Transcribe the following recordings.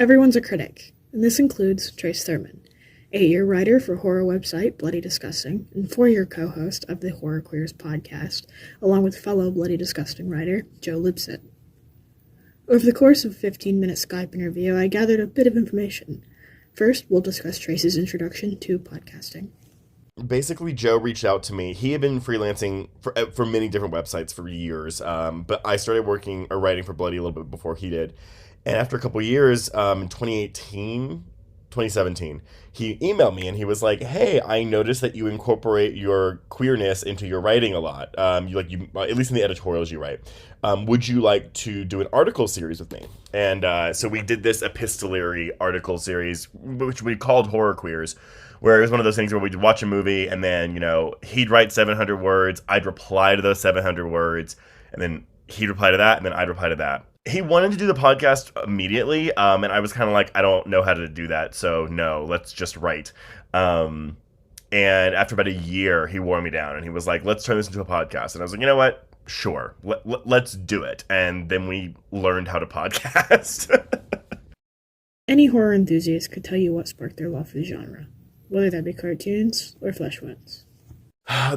Everyone's a critic, and this includes Trace Thurman, 8-year writer for horror website Bloody Disgusting, and 4-year co-host of the Horror Queers podcast, along with fellow Bloody Disgusting writer Joe Lipsett. Over the course of a 15-minute Skype interview, I gathered a bit of information. First, we'll discuss Trace's introduction to podcasting. Basically, Joe reached out to me. He had been freelancing for many different websites for years, but I started working or writing for Bloody a little bit before he did. And after a couple of years, in 2017, he emailed me and he was like, "Hey, I noticed that you incorporate your queerness into your writing a lot. At least in the editorials you write. Would you like to do an article series with me?" And so we did this epistolary article series, which we called Horror Queers, where it was one of those things where we'd watch a movie and then, he'd write 700 words, I'd reply to those 700 words, and then he'd reply to that, and then I'd reply to that. He wanted to do the podcast immediately, and I was kind of like, I don't know how to do that, so no, let's just write. And after about a year, he wore me down, and he was like, let's turn this into a podcast. And I was like, you know what? Sure, let's do it. And then we learned how to podcast. Any horror enthusiast could tell you what sparked their love for the genre, whether that be cartoons or flesh wounds.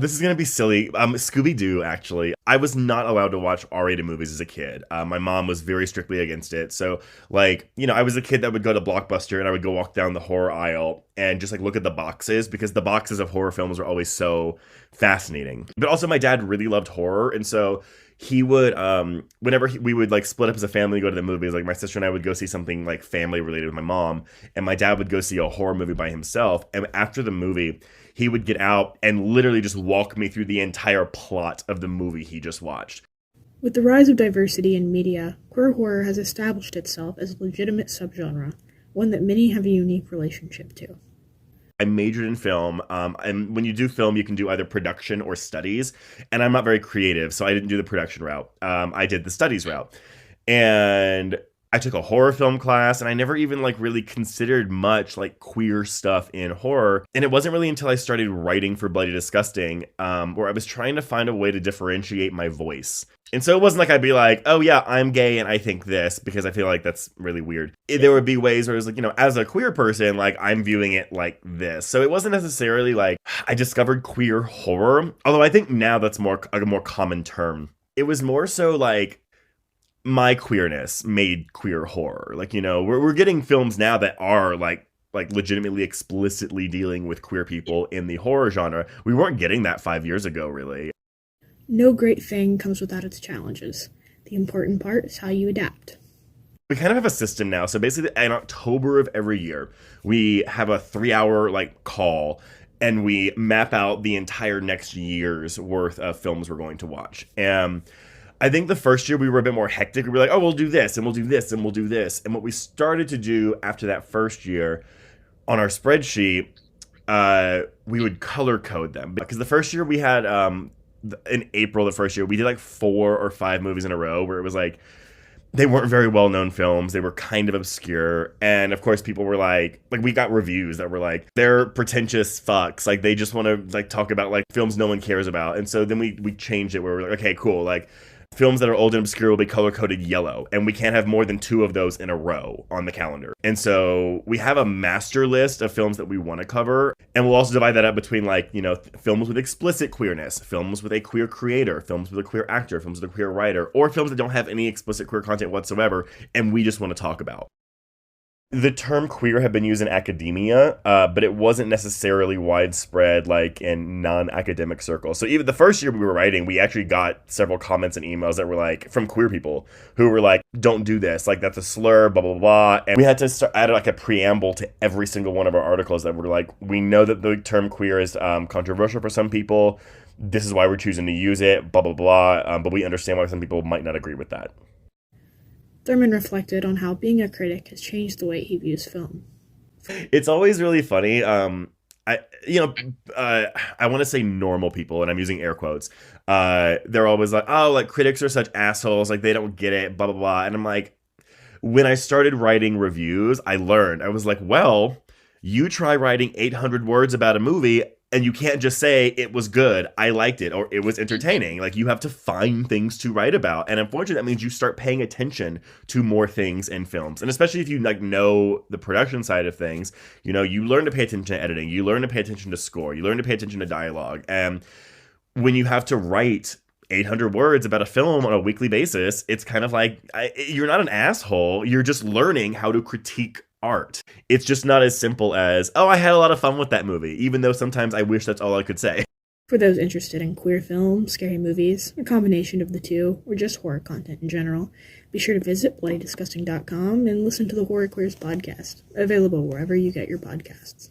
This is going to be silly. Scooby-Doo, actually. I was not allowed to watch R-rated movies as a kid. My mom was very strictly against it. So, I was a kid that would go to Blockbuster and I would go walk down the horror aisle and just, look at the boxes, because the boxes of horror films were always so fascinating. But also, my dad really loved horror, and so he would, whenever we would, split up as a family, go to the movies, my sister and I would go see something, family-related with my mom, and my dad would go see a horror movie by himself, and after the movie, he would get out and literally just walk me through the entire plot of the movie he just watched. With the rise of diversity in media, queer horror has established itself as a legitimate subgenre, one that many have a unique relationship to. I majored in film, and when you do film, you can do either production or studies, and I'm not very creative, so I didn't do the production route. I did the studies route, and I took a horror film class, and I never even really considered much queer stuff in horror. And it wasn't really until I started writing for Bloody Disgusting, where I was trying to find a way to differentiate my voice. And so it wasn't like I'd be like, oh yeah, I'm gay and I think this, because I feel like that's really weird. There would be ways where it was as a queer person, I'm viewing it like this. So it wasn't necessarily I discovered queer horror, although I think now that's a more common term. It was more so my queerness made queer horror. We're getting films now that are legitimately explicitly dealing with queer people in the horror genre. We weren't getting that 5 years ago, really. No great thing comes without its challenges. The important part is how you adapt. We kind of have a system now. So basically, in October of every year, we have a 3-hour call, and we map out the entire next year's worth of films we're going to watch. And I think the first year we were a bit more hectic. We were like, oh, we'll do this, and we'll do this, and we'll do this. And what we started to do after that first year on our spreadsheet, we would color code them. Because the first year we had, in April the first year, we did 4 or 5 movies in a row where it was they weren't very well-known films. They were kind of obscure. And, of course, people were we got reviews that were they're pretentious fucks. They just want to, talk about, films no one cares about. And so then we changed it where we're okay, cool. Films that are old and obscure will be color-coded yellow, and we can't have more than 2 of those in a row on the calendar. And so we have a master list of films that we want to cover, and we'll also divide that up between, films with explicit queerness, films with a queer creator, films with a queer actor, films with a queer writer, or films that don't have any explicit queer content whatsoever, and we just want to talk about. The term queer had been used in academia, but it wasn't necessarily widespread in non-academic circles. So even the first year we were writing, we actually got several comments and emails that were from queer people who were don't do this, that's a slur, blah, blah, blah. And we had to add a preamble to every single one of our articles that were we know that the term queer is controversial for some people. This is why we're choosing to use it, blah, blah, blah. But we understand why some people might not agree with that. Thurman reflected on how being a critic has changed the way he views film. It's always really funny. I want to say normal people, and I'm using air quotes. They're always critics are such assholes, they don't get it, blah, blah, blah. And I'm when I started writing reviews, I learned. I was well, you try writing 800 words about a movie, And you can't just say it was good, I liked it, or it was entertaining. Like, you have to find things to write about. And unfortunately, that means you start paying attention to more things in films. And especially if you like know the production side of things, you know, you learn to pay attention to editing, you learn to pay attention to score, you learn to pay attention to dialogue. And when you have to write 800 words about a film on a weekly basis, it's kind of like, you're not an asshole. You're just learning how to critique art. It's just not as simple as, oh, I had a lot of fun with that movie, even though sometimes I wish that's all I could say. For those interested in queer films, scary movies, a combination of the two, or just horror content in general, be sure to visit bloodydisgusting.com and listen to the Horror Queers podcast, available wherever you get your podcasts.